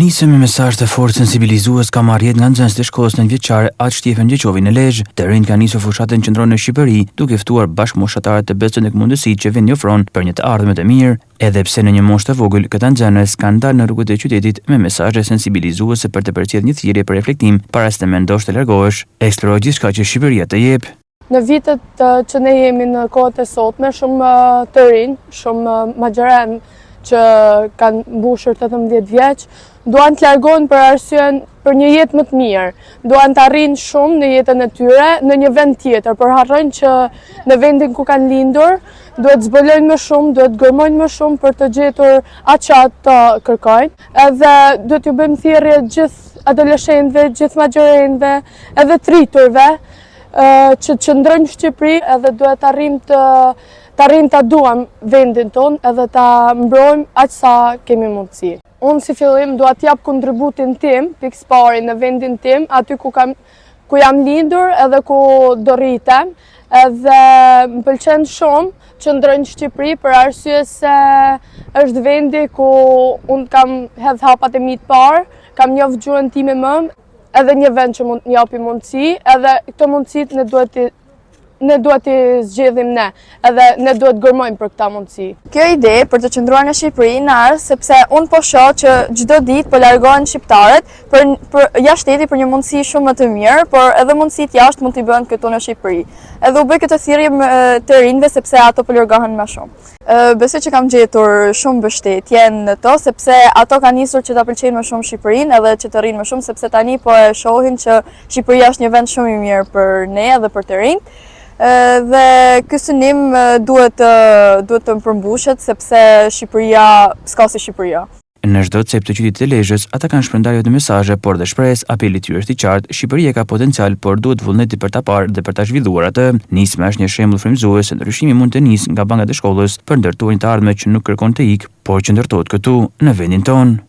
Nisëm me mesazh të fortë sensibilizues ka marrjet nga nxënësit e shkollës nëntëvjeçare Aq Shtjefen Gjeqovi në Lezhë. Të rinjt kanë nisur fushatën qendrore në Shqipëri, duke ftuar bashkëmoshataret të besën tek mundësitë që vendi ofron për një të ardhme të mirë. Edhe pse në një moshë të vogël, këta nxënës kanë dalë në rrugët e qytetit me mesazhe sensibilizuese për të përcjellë një thirrje për reflektim para se të mendosh të largohesh. Eksploroj gjithçka që Shqipëria të jep. Në vitet që ne jemi në kohët e sotme, shumë të rinj, shumë magjëren që kanë mbushur 18 vjeç, duan të largohen për arsyen për një jetë më të mirë. Duan të arrijnë shumë në jetën e tyre në një vend tjetër, por harrojnë që në vendin ku kanë lindur duhet zbulojnë më shumë, duhet gërmojnë më shumë për të gjetur atë që ata kërkojnë. Edhe duhet ju bëjmë thirrje gjithë adoleshentëve, gjithë magjërenëve, edhe të rriturve që qëndrojnë në Shqipëri, edhe duhet të arrijmë ta duam vendin ton edhe ta mbrojmë aq sa kemi mundësi. Unë si fillim dua të jap kontributin tim, pikëpari në vendin tim, aty ku jam lindur edhe ku do rritem, edhe më pëlqen shumë që ndroj në Shqipëri për arsye se është vendi ku unë kam hedh hapat e mi të parë, kam njoft gjuhën time më, edhe një vend që mund të japi mundësi, edhe këto mundësit ne duhet të zgjedhim ne, edhe ne duhet gërmojmë për këta mundësi. Kjo ide për të qëndruar në Shqipëri në ardh sepse unë po shoh që çdo ditë po largohen shqiptarët për jashtë shtetit për një mundësi shumë më të mirë, por edhe mundësitë jashtë mund t'i bëhen këtu në Shqipëri. Edhe u bë këtë thirrje të rinjve sepse ato po largohen më shumë. Besoj që kam gjetur shumë mbështetje në to sepse ato kanë nisur që ta pëlqejnë më shumë Shqipërinë edhe që të rrinë më shumë sepse tani po e shohin që Shqipëria është një vend shumë i mirë për ne edhe për të rinjt. Dhe ky synim duhet të përmbushet sepse Shqipëria s'ka si Shqipëria. Në çdo cep të qytetit të Lezhës, ata kanë shpërndarje të mesazhe, por dhe shpresë, apeli i tyre është i qartë, Shqipëria ka potencial, por duhet vullneti për ta parë dhe për ta zhvilluar atë. Nisma është një shembull frymëzues se ndryshimi mund të nisë nga bankat e shkollës për ndërtuar një të ardhme që nuk kërkon të ikë, por që ndërtohet këtu në vendin tonë.